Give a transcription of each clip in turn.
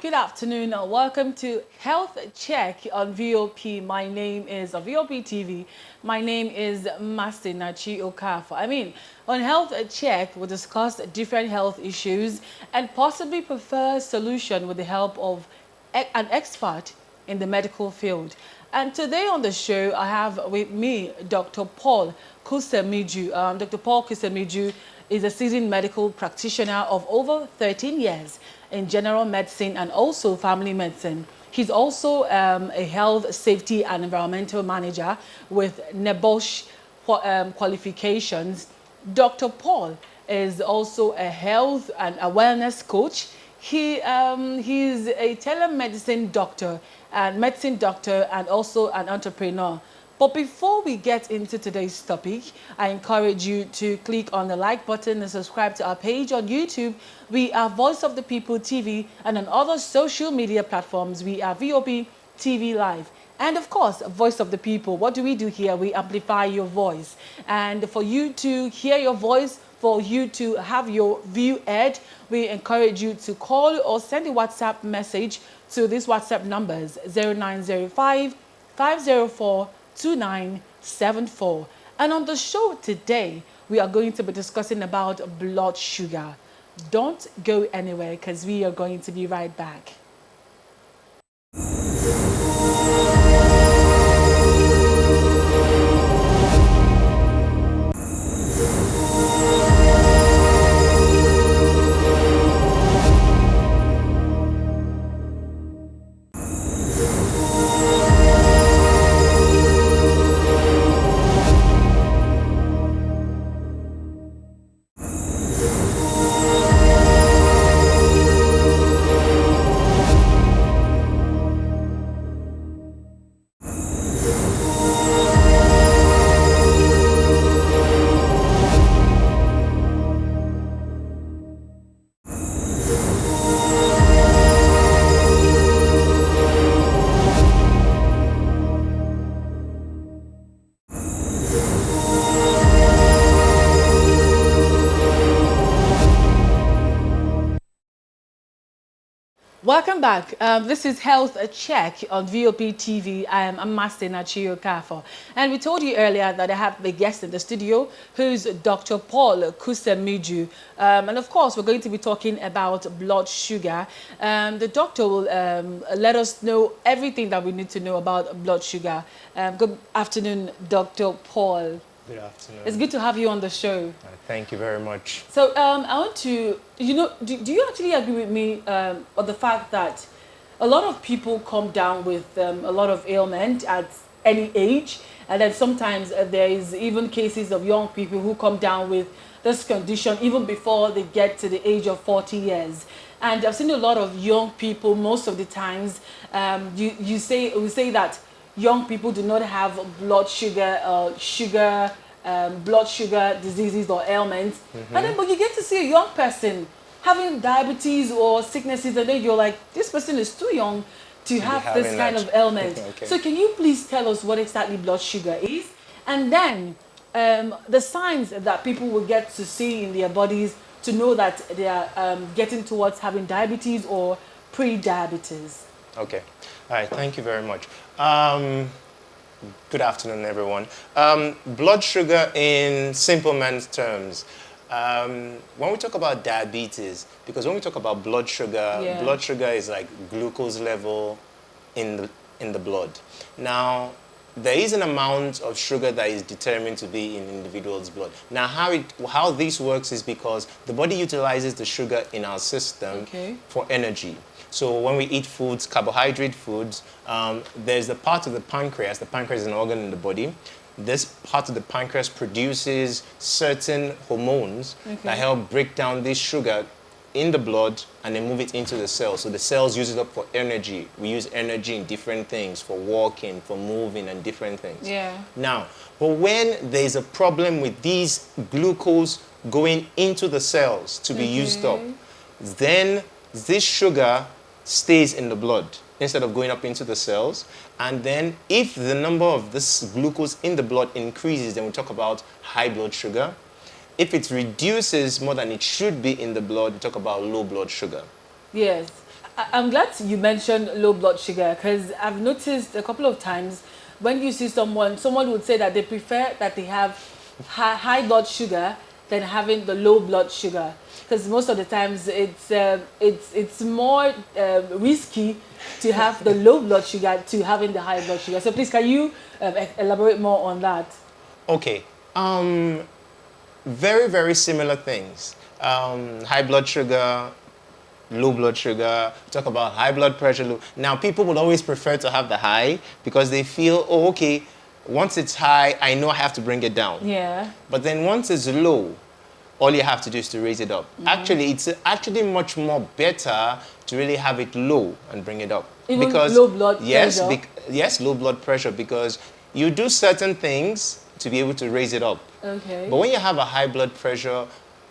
good afternoon. Welcome to Health Check on VOP. My name is VOP TV. My name is Masinachi Okafor. On Health Check, we'll discuss different health issues and possibly prefer solution with the help of an expert in the medical field. And today on the show, I have with me Dr. Paul Kusemiju. Dr. Paul Kusemiju is a seasoned medical practitioner of over 13 years in general medicine and also family medicine. He's also a health, safety and environmental manager with NEBOSH qualifications. Dr. Paul is also a health and a wellness coach. He's a telemedicine doctor and medicine doctor and also an entrepreneur. But before we get into today's topic, I encourage you to click on the like button and subscribe to our page on YouTube. We are Voice of the People TV, and on other social media platforms, we are VOP TV Live. And of course, Voice of the People. What do we do here? We amplify your voice. And for you to hear your voice, for you to have your view heard, we encourage you to call or send a WhatsApp message to these WhatsApp numbers 0905 504 2974. And on the show today, we are going to be discussing about blood sugar. Don't go anywhere because we are going to be right back. Welcome back. This is Health Check on VOP TV. I am Masinachi Okafor. And we told you earlier that I have a guest in the studio who's Dr. Paul Kusemiju. And of course, we're going to be talking about blood sugar. The doctor will let us know everything that we need to know about blood sugar. Good afternoon, Dr. Paul. Good afternoon. It's good to have you on the show. Thank you very much. So I want to, do you actually agree with me on the fact that a lot of people come down with a lot of ailment at any age, and then sometimes there is even cases of young people who come down with this condition even before they get to the age of 40 years. And I've seen a lot of young people, most of the times, we say that young people do not have blood sugar blood sugar diseases or ailments. And then, but you get to see a young person having diabetes or sicknesses, and then you're like, this person is too young to have this kind of ailment. Okay. So can you please tell us what exactly blood sugar is? And then the signs that people will get to see in their bodies to know that they are getting towards having diabetes or pre-diabetes. Okay. All right. Thank you very much. Good afternoon, everyone. Blood sugar in simple man's terms. When we talk about diabetes, because when we talk about blood sugar is like glucose level in the blood. Now, there is an amount of sugar that is determined to be in individual's blood. Now, how this works is because the body utilizes the sugar in our system for energy. So when we eat foods, carbohydrate foods, there's the part of the pancreas. The pancreas is an organ in the body. This part of the pancreas produces certain hormones that help break down this sugar in the blood and then move it into the cells. So the cells use it up for energy. We use energy in different things, for walking, for moving, and different things. Yeah. Now, but when there's a problem with these glucose going into the cells to be used up, then this sugar stays in the blood instead of going up into the cells. And then if the number of this glucose in the blood increases, then we talk about high blood sugar. If it reduces more than it should be in the blood, we talk about low blood sugar. Yes. I'm glad you mentioned low blood sugar because I've noticed a couple of times when you see someone would say that they prefer that they have high blood sugar than having the low blood sugar because most of the times it's more risky to have the low blood sugar to having the high blood sugar. So please, can you elaborate more on that? Okay. Very, very similar things. High blood sugar, low blood sugar, talk about high blood pressure. Now, people would always prefer to have the high because they feel, oh, okay, once it's high, I know I have to bring it down. Yeah. But then once it's low, all you have to do is to raise it up. Actually, it's actually much more better to really have it low and bring it up. Even because low blood pressure? Yes, low blood pressure, because you do certain things to be able to raise it up. Okay. But when you have a high blood pressure,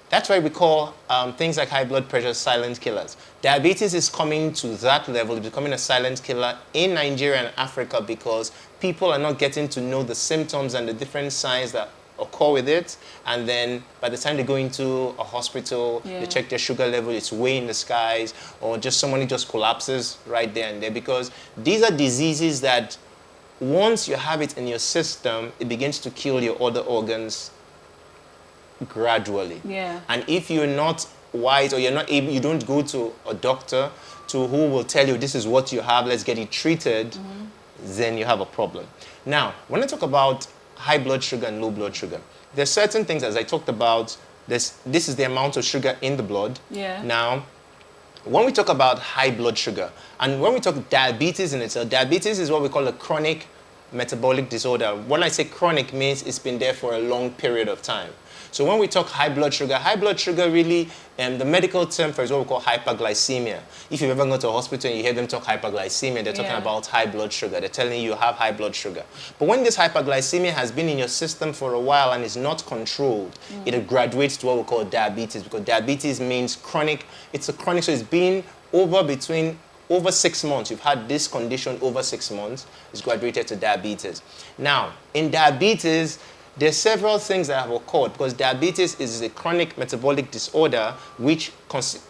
that's why we call things like high blood pressure silent killers. Diabetes is coming to that level, it's becoming a silent killer in Nigeria and Africa because people are not getting to know the symptoms and the different signs that occur with it. And then by the time they go into a hospital, they check their sugar level, it's way in the skies, or just somebody just collapses right there and there, because these are diseases that once you have it in your system, it begins to kill your other organs gradually. Yeah. And if you're not wise or you're not able, you don't go to a doctor who will tell you this is what you have, let's get it treated, then you have a problem. Now, when I talk about high blood sugar and low blood sugar, there's certain things, as I talked about, this is the amount of sugar in the blood. Yeah. Now, when we talk about high blood sugar, and when we talk diabetes in itself, diabetes is what we call a chronic metabolic disorder. When I say chronic, means it's been there for a long period of time. So when we talk high blood sugar really, the medical term for it is what we call hyperglycemia. If you've ever gone to a hospital and you hear them talk hyperglycemia, they're talking about high blood sugar. They're telling you have high blood sugar. But when this hyperglycemia has been in your system for a while and is not controlled, it graduates to what we call diabetes, because diabetes means chronic. It's a chronic, so it's been over 6 months. You've had this condition over 6 months. It's graduated to diabetes. Now, in diabetes, there are several things that have occurred because diabetes is a chronic metabolic disorder which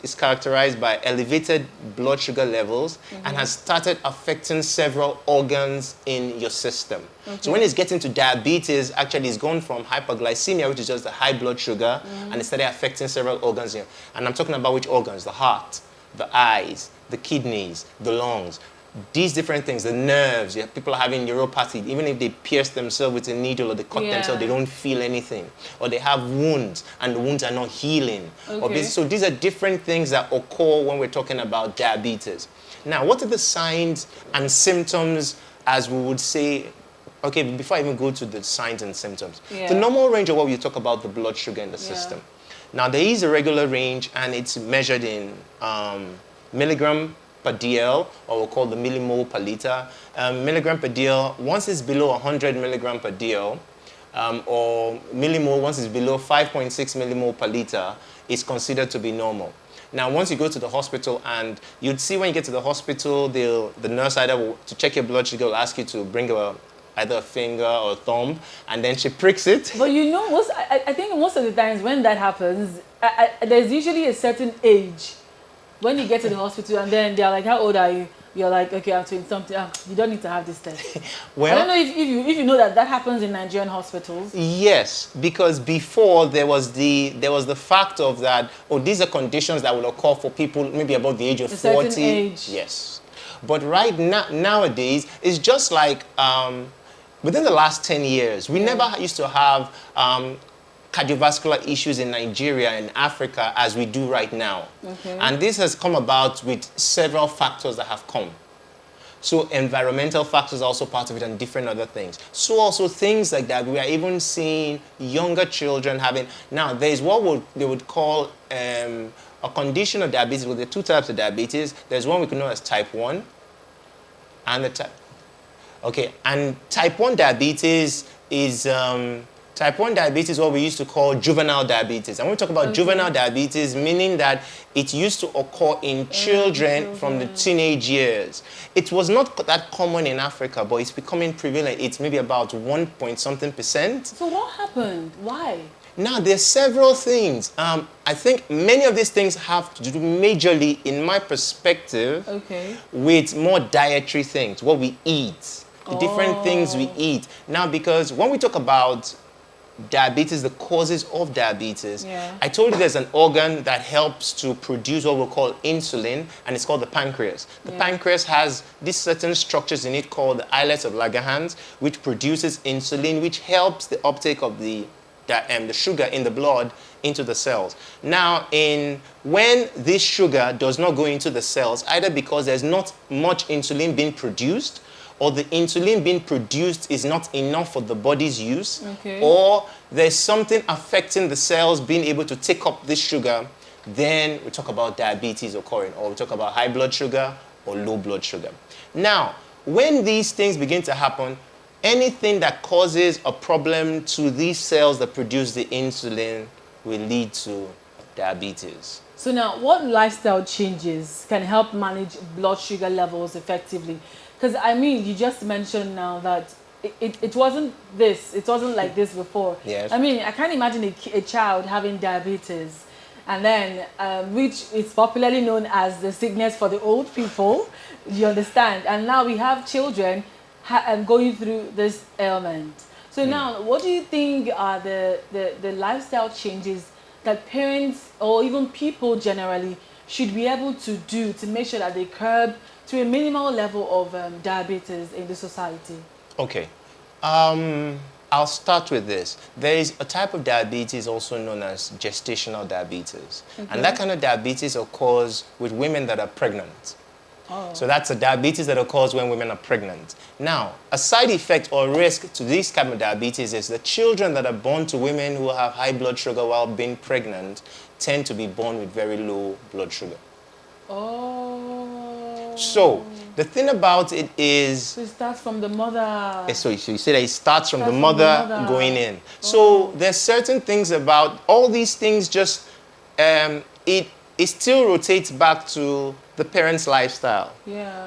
is characterized by elevated blood sugar levels and has started affecting several organs in your system. So when it's getting to diabetes, actually it's gone from hyperglycemia, which is just the high blood sugar, and it started affecting several organs here. And I'm talking about which organs? The heart, the eyes, the kidneys, the lungs. These different things, the nerves, people are having neuropathy. Even if they pierce themselves with a needle or they cut themselves, they don't feel anything. Or they have wounds and the wounds are not healing. So these are different things that occur when we're talking about diabetes. Now, what are the signs and symptoms, as we would say? Okay, before I even go to the signs and symptoms, the normal range of what we talk about the blood sugar in the system. Now, there is a regular range and it's measured in milligram per dl, or we'll call the millimole per liter. Milligram per dl, once it's below 100 milligram per dl, or millimole, once it's below 5.6 millimole per liter, is considered to be normal. Now, once you go to the hospital, and you'd see when you get to the hospital, the nurse either will, to check your blood sugar, will ask you to bring either a finger or a thumb, and then she pricks it. But you know, I think most of the times when that happens, there's usually a certain age when you get to the hospital, and then they're like, how old are you? You're like, okay, I'm 20 something. You don't need to have this test. Well, I don't know if you know that happens in Nigerian hospitals. Yes, because before there was the fact of that, oh, these are conditions that will occur for people maybe above the age of 40. Certain age. Yes. But right now, nowadays, it's just like within the last 10 years, we never used to have cardiovascular issues in Nigeria and Africa as we do right now. And this has come about with several factors that have come. So environmental factors are also part of it, and different other things. So also things like that, we are even seeing younger children having, now there is what they would call a condition of diabetes. Well, there are two types of diabetes. There's one we can know as type 1 and the type, and type 1 diabetes is, type 1 diabetes is what we used to call juvenile diabetes. And when we talk about juvenile diabetes, meaning that it used to occur in children from the teenage years. It was not that common in Africa, but it's becoming prevalent. It's maybe about 1 point something %. So what happened? Why? Now, there's several things. I think many of these things have to do majorly, in my perspective, with more dietary things, what we eat, the different things we eat. Now, because when we talk about diabetes, the causes of diabetes, I told you there's an organ that helps to produce what we'll call insulin, and it's called the pancreas. The pancreas has these certain structures in it called the islets of Langerhans, which produces insulin, which helps the uptake of the sugar in the blood into the cells. Now, when this sugar does not go into the cells, either because there's not much insulin being produced, or the insulin being produced is not enough for the body's use, or there's something affecting the cells being able to take up this sugar, then we talk about diabetes occurring, or we talk about high blood sugar or low blood sugar. Now, when these things begin to happen, anything that causes a problem to these cells that produce the insulin will lead to diabetes. So now, what lifestyle changes can help manage blood sugar levels effectively? Because, I mean, you just mentioned now that it wasn't like this before. Yes. I mean, I can't imagine a child having diabetes, and then, which is popularly known as the sickness for the old people, you understand? And now we have children going through this ailment. So now, what do you think are the lifestyle changes that parents or even people generally should be able to do to make sure that they curb to a minimal level of diabetes in the society? Okay. I'll start with this. There is a type of diabetes also known as gestational diabetes. And that kind of diabetes occurs with women that are pregnant. So that's a diabetes that occurs when women are pregnant. Now, a side effect or risk to this kind of diabetes is the children that are born to women who have high blood sugar while being pregnant tend to be born with very low blood sugar. So, the thing about it is... So it starts from the mother. So you say that it starts from the mother going in. So there's certain things about all these things just... it still rotates back to the parents' lifestyle,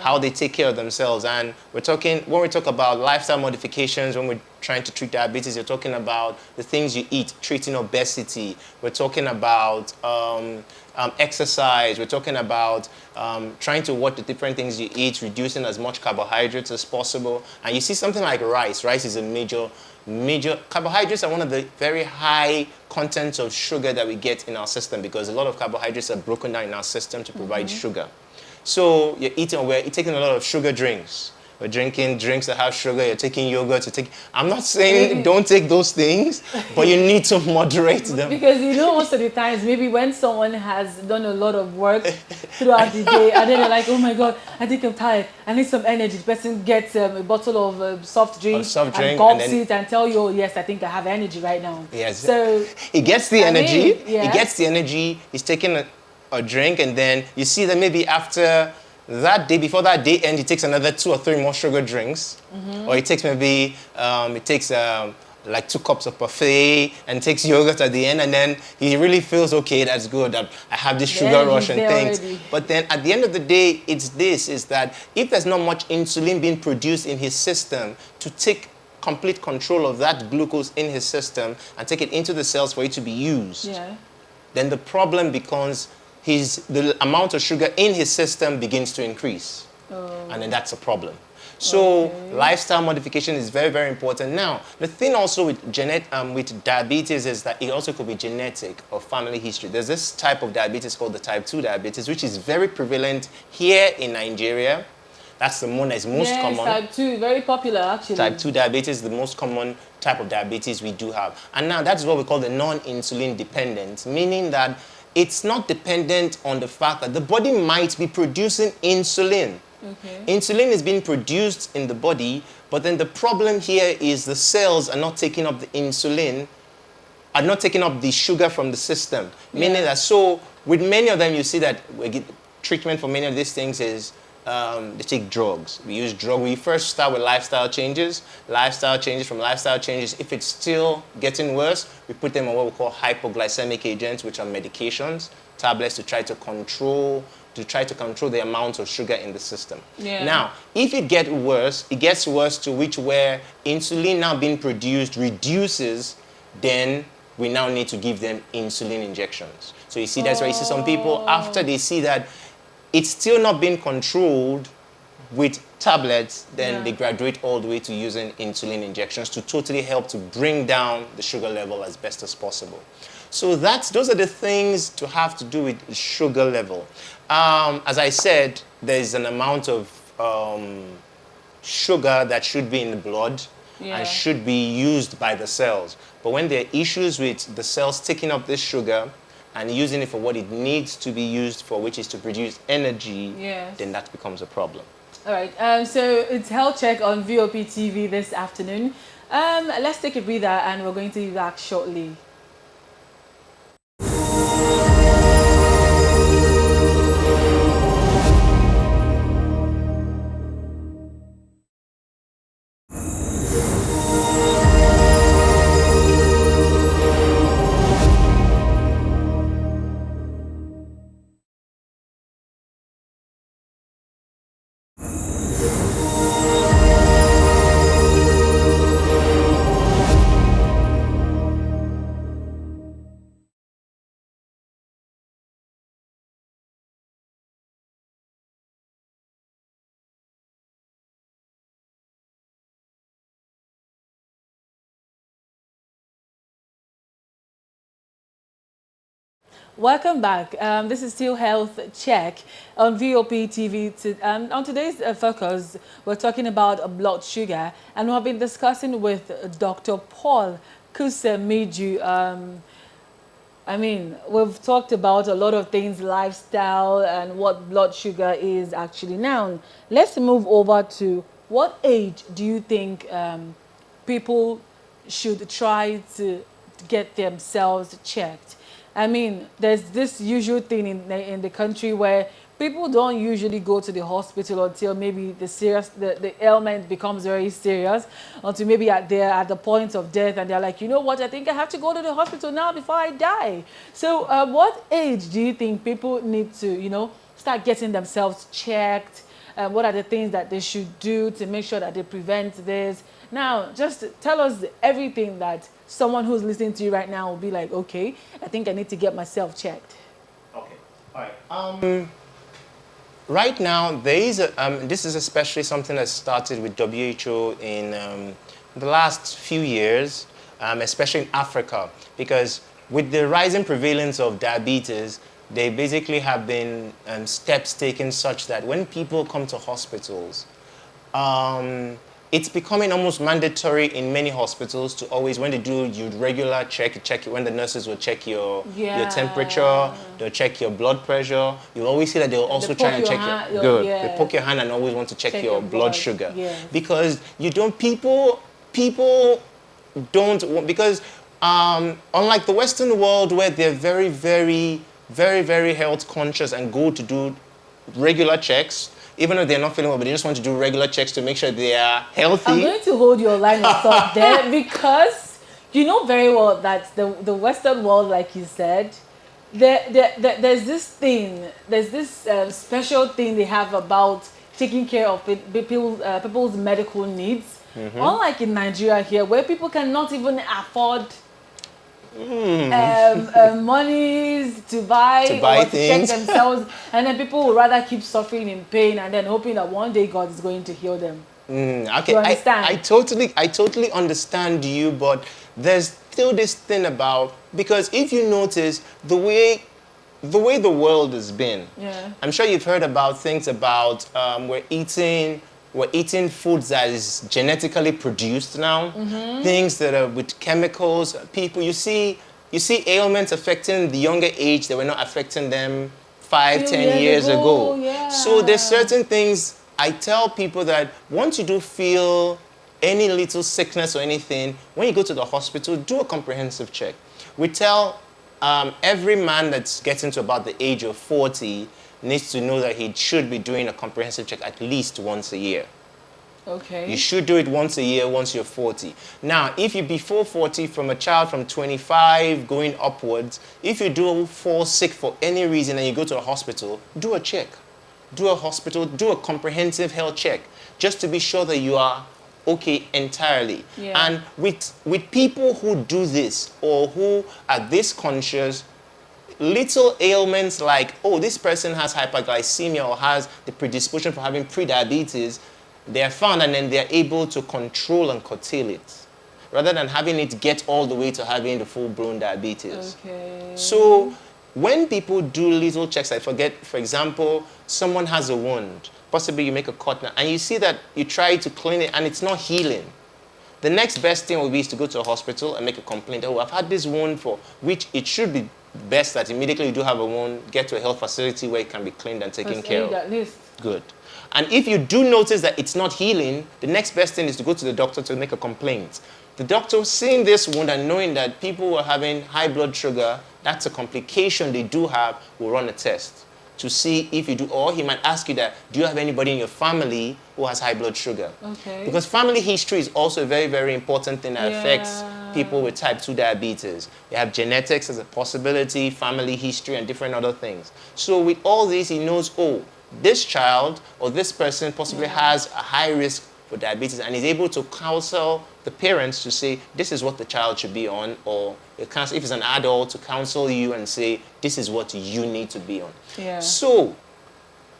how they take care of themselves. And when we talk about lifestyle modifications, when we're trying to treat diabetes, you're talking about the things you eat, treating obesity. We're talking about exercise. We're talking about trying to watch the different things you eat, reducing as much carbohydrates as possible. And you see something like rice. Rice is a major carbohydrates are one of the very high contents of sugar that we get in our system, because a lot of carbohydrates are broken down in our system to provide sugar. So we're taking a lot of sugar drinks. We're drinking drinks that have sugar. You're taking yogurt. I'm not saying don't take those things, but you need to moderate them. Because most of the times, maybe when someone has done a lot of work throughout the day, and then they're like, oh my God, I think I'm tired. I need some energy. The person gets a bottle of soft drink and gulps it and tell you, oh, yes, I think I have energy right now. Yes. So he gets the energy. He gets the energy. He's taking a drink, and then you see that maybe after that day, before that day ends, he takes another 2 or 3 more sugar drinks, or he takes maybe like 2 cups of parfait and takes yogurt at the end, and then he really feels okay. That's good. I have this sugar rush and things. Already. But then at the end of the day, is that if there's not much insulin being produced in his system to take complete control of that glucose in his system and take it into the cells for it to be used, then the problem becomes the amount of sugar in his system begins to increase. And then that's a problem. So lifestyle modification is very, very important. Now, the thing also with diabetes is that it also could be genetic or family history. There's this type of diabetes called the type 2 diabetes, which is very prevalent here in Nigeria. That's the one that's most common. Type 2, very popular actually. Type 2 diabetes is the most common type of diabetes we do have. And now that's what we call the non-insulin dependent, meaning that it's not dependent on the fact that the body might be producing insulin. Insulin is being produced in the body, but then the problem here is the cells are not taking up the insulin, are not taking up the sugar from the system. Meaning that, so with many of them, you see that treatment for many of these things is they take drugs. We use drugs. We first start with lifestyle changes. From lifestyle changes, if it's still getting worse, we put them on what we call hypoglycemic agents, which are medications, tablets to try to control the amount of sugar in the system. Now, if it gets worse to where insulin now being produced reduces, then we now need to give them insulin injections. So you see, that's why you see some people, after they see that it's still not being controlled with tablets, then they graduate all the way to using insulin injections to totally help to bring down the sugar level as best as possible. So those are the things to have to do with sugar level. As I said, there's an amount of sugar that should be in the blood and should be used by the cells. But when there are issues with the cells taking up this sugar and using it for what it needs to be used for, which is to produce energy, then that becomes a problem. All right, so it's Health Check on VOP TV this afternoon. Let's take a breather and we're going to be back shortly. Welcome back. This is still Health Check on VOP TV. On today's focus, we're talking about blood sugar, and we have been discussing with Dr. Paul Kusemiju. I mean, we've talked about a lot of things, lifestyle, and what blood sugar is actually. Now, let's move over to what age do you think people should try to get themselves checked? I mean, there's this usual thing in the country where people don't usually go to the hospital until maybe the ailment becomes very serious, until maybe they're at the point of death and they're like, you know what, I think I have to go to the hospital now before I die. So what age do you think people need to, start getting themselves checked? What are the things that they should do to make sure that they prevent this? Now, just tell us everything that someone who's listening to you right now will be like, okay, I think I need to get myself checked. Okay, all right. Right now, there is this is especially something that started with WHO in the last few years, especially in Africa, because with the rising prevalence of diabetes, they basically have been steps taken such that when people come to hospitals, it's becoming almost mandatory in many hospitals to always, when they do your regular check it when the nurses will check your temperature, they'll check your blood pressure. You'll always see that they'll also try and check they poke your hand and always want to check your blood sugar. Because people don't, because unlike the Western world where they're very, very, very, very health conscious and go to do regular checks, even though they're not feeling well, but they just want to do regular checks to make sure they are healthy. I'm going to hold your line of thought there because you know very well that the Western world, like you said, there's this special thing they have about taking care of people's medical needs. Unlike in Nigeria here, where people cannot even afford monies to buy or to check themselves, and then people would rather keep suffering in pain and then hoping that one day God is going to heal them. Okay, you understand? I totally understand you, but there's still this thing about, because if you notice the way the world has been, I'm sure you've heard about things about we're eating foods that is genetically produced now, things that are with chemicals. People, you see ailments affecting the younger age that were not affecting them 5-10 years ago. So there's certain things I tell people that once you do feel any little sickness or anything, when you go to the hospital, do a comprehensive check. We tell every man that's getting to about the age of 40 needs to know that he should be doing a comprehensive check at least once a year. Okay. You should do it once a year once you're 40. Now, if you before 40, from a child from 25 going upwards, if you do fall sick for any reason and you go to a hospital, do a check. Do a comprehensive health check, just to be sure that you are okay entirely. Yeah. And with people who do this or who are this conscious, little ailments like, oh, this person has hyperglycemia or has the predisposition for having prediabetes, they are found and then they are able to control and curtail it, rather than having it get all the way to having the full-blown diabetes. Okay. So when people do little checks, I forget, for example, someone has a wound, possibly you make a cut now, and you see that you try to clean it and it's not healing. The next best thing will be to go to a hospital and make a complaint. Oh, I've had this wound for which it should be best that immediately you do have a wound, get to a health facility where it can be cleaned and taken care of. At least. Good. And if you do notice that it's not healing, the next best thing is to go to the doctor to make a complaint. The doctor seeing this wound and knowing that people were having high blood sugar, that's a complication they do have, will run a test to see if you do, or he might ask you that, do you have anybody in your family who has high blood sugar? Okay. Because family history is also a very, very important thing that affects people with type 2 diabetes. You have genetics as a possibility, family history, and different other things. So with all this, he knows, oh, this child or this person possibly has a high risk for diabetes, and is able to counsel the parents to say, this is what the child should be on, or if it's an adult, to counsel you and say, this is what you need to be on. Yeah. So,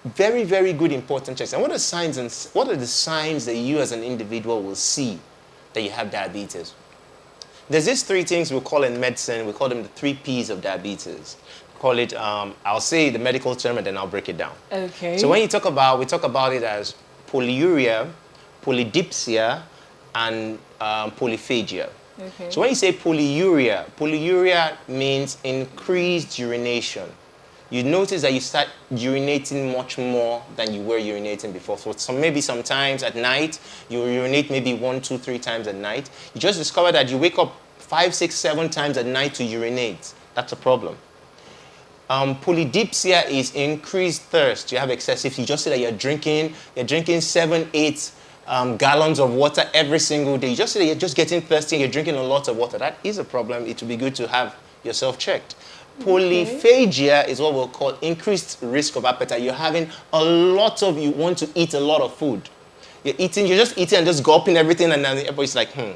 very, very good important checks. And what are the signs that you as an individual will see that you have diabetes? There's these three things we call in medicine, we call them the 3 Ps of diabetes. Call it, I'll say the medical term and then I'll break it down. Okay. So when we talk about it as polyuria, polydipsia, and polyphagia. Okay. So when you say polyuria means increased urination. You notice that you start urinating much more than you were urinating before. So maybe sometimes at night, you urinate maybe 1, 2, 3 times at night. You just discover that you wake up 5, 6, 7 times at night to urinate. That's a problem. Polydipsia is increased thirst. You have excessive, you just say that you're drinking 7, 8 gallons of water every single day. You just say that you're just getting thirsty and you're drinking a lot of water. That is a problem. It would be good to have yourself checked. Polyphagia is what we'll call increased risk of appetite. You're having you want to eat a lot of food. You're just eating and just gulping everything, and then everybody's like, go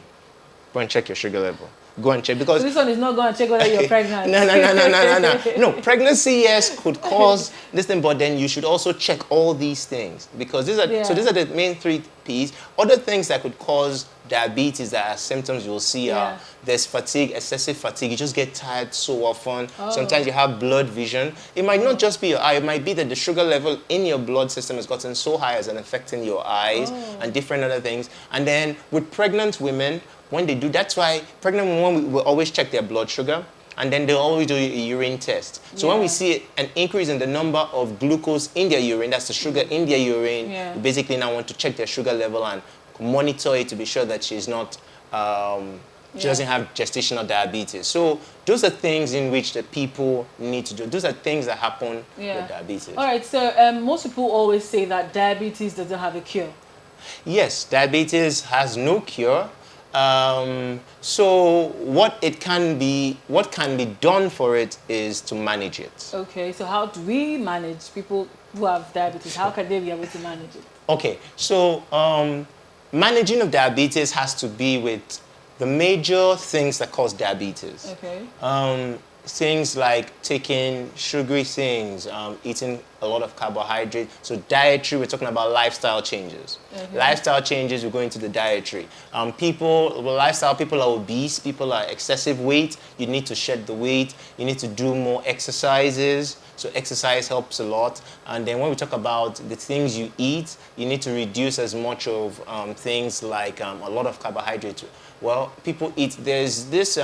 and check your sugar level. Go and check, because so this one is not going to check whether you're pregnant. No. No, pregnancy, yes, could cause this thing, but then you should also check all these things, because these are the main 3 Ps. Other things that could cause diabetes that are symptoms you'll see are there's fatigue, excessive fatigue. You just get tired so often. Sometimes you have blurred vision. It might not just be your eye. It might be that the sugar level in your blood system has gotten so high as an affecting your eyes and different other things. And then with pregnant women, when they do, that's why pregnant women will always check their blood sugar, and then they'll always do a urine test. So when we see an increase in the number of glucose in their urine, that's the sugar in their urine, we basically now want to check their sugar level and monitor it to be sure that she's not, she doesn't have gestational diabetes. So those are things in which the people need to do. Those are things that happen with diabetes. All right, so most people always say that diabetes doesn't have a cure. Yes, diabetes has no cure. So what can be done for it is to manage it. Okay, so how do we manage people who have diabetes? How can they be able to manage it? Okay, so managing of diabetes has to be with the major things that cause diabetes. Okay. Things like taking sugary things, eating a lot of carbohydrate. So dietary, we're talking about lifestyle changes. Okay. Lifestyle changes, we go into the dietary. People are obese, people are excessive weight. You need to shed the weight. You need to do more exercises. So exercise helps a lot. And then when we talk about the things you eat, you need to reduce as much of things like a lot of carbohydrate. Well, people eat, there's this,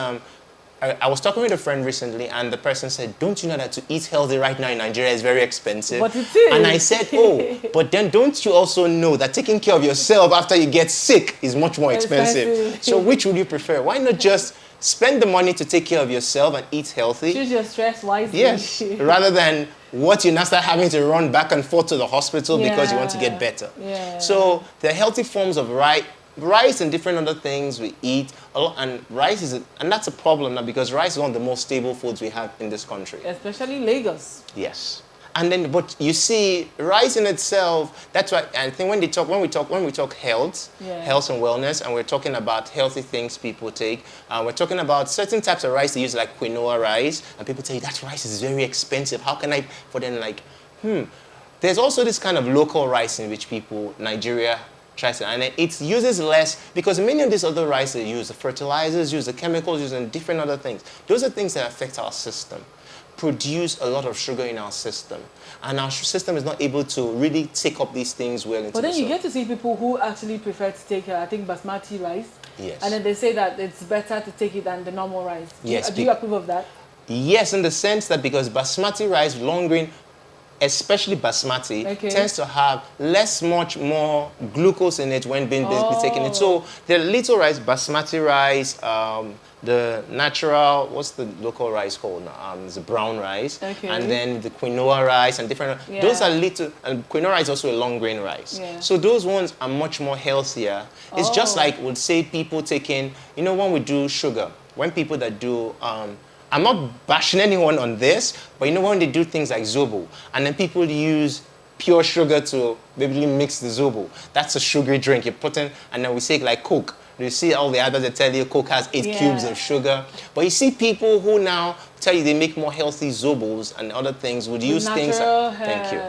I was talking with a friend recently, and the person said, don't you know that to eat healthy right now in Nigeria is very expensive? But it is. And I said, oh, but then don't you also know that taking care of yourself after you get sick is much more expensive? So which would you prefer? Why not just spend the money to take care of yourself and eat healthy? Choose your stress wisely. Yes, rather than what you now start having to run back and forth to the hospital because you want to get better. Yeah. So the healthy forms of rice and different other things we eat a lot, and and that's a problem now, because rice is one of the most stable foods we have in this country. Especially Lagos. Yes. And then, but you see, rice in itself, that's why I think when we talk health, health and wellness, and we're talking about healthy things people take, we're talking about certain types of rice they use, like quinoa rice, and people say that rice is very expensive. How can I, for them like, There's also this kind of local rice in which people, Nigeria, tries to, and it uses less, because many of these other rice they use the fertilizers, use the chemicals, use and different other things. Those are things that affect our system, produce a lot of sugar in our system, and our system is not able to really take up these things well into But then the you soil. get to see people who actually prefer to take, I think, basmati rice. Yes. And then they say that it's better to take it than the normal rice. Yes. Do you approve of that? Yes, in the sense that because basmati rice, long grain, especially basmati, tends to have much more glucose in it when being taken in. So the little rice, basmati rice, the natural, what's the local rice called? It's a brown rice. And then the quinoa rice and different, those are little, and quinoa rice is also a long grain rice. So those ones are much more healthier. It's just like, would say people taking, you know, when we do sugar, when people that do, I'm not bashing anyone on this, but you know when they do things like zobo, and then people use pure sugar to basically mix the zobo. That's a sugary drink you put in, and then we say like Coke. You see all the others that tell you Coke has 8 cubes of sugar. But you see people who now tell you they make more healthy zobos and other things, would use things like, thank you,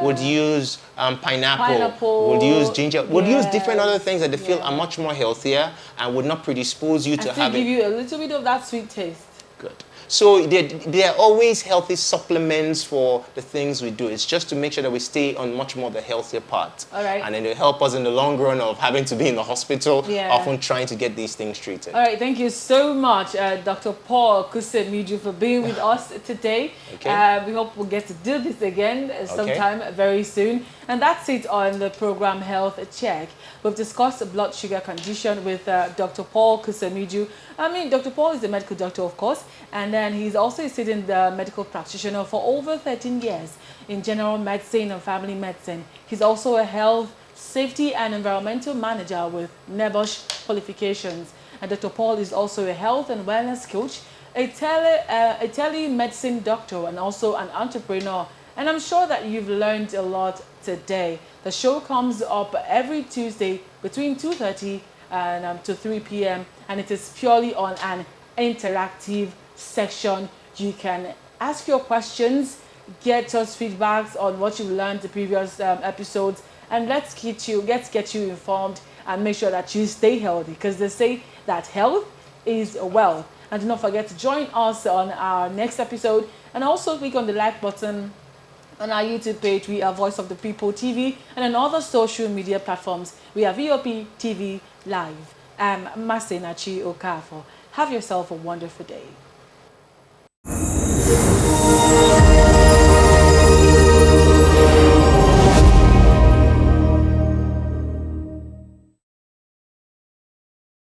would use pineapple, would use ginger, would use different other things that they feel are much more healthier and would not predispose you to having. give you a little bit of that sweet taste. Good. So there are always healthy supplements for the things we do. It's just to make sure that we stay on much more the healthier part. All right. And then it'll help us in the long run of having to be in the hospital, often trying to get these things treated. All right, thank you so much, Dr. Paul Kusemiju, for being with us today. We hope we'll get to do this again sometime very soon. And that's it on the program Health Check. We've discussed the blood sugar condition with Dr. Paul Kusemiju. I mean, Dr. Paul is a medical doctor, of course, and then he's also a sitting medical practitioner for over 13 years in general medicine and family medicine. He's also a health, safety and environmental manager with NEBOSH qualifications. And Dr. Paul is also a health and wellness coach, a telemedicine doctor, and also an entrepreneur. And I'm sure that you've learned a lot today. The show comes up every Tuesday between 2:30 and to 3 p.m. and it is purely on an interactive section. You can ask your questions, get us feedbacks on what you've learned the previous episodes, and let's get you informed and make sure that you stay healthy, because they say that health is wealth. And do not forget to join us on our next episode, and also click on the like button on our YouTube page. We are Voice of the People TV, and on other social media platforms we are VOP TV Live. I'm Masenachi Okafor. Have yourself a wonderful day.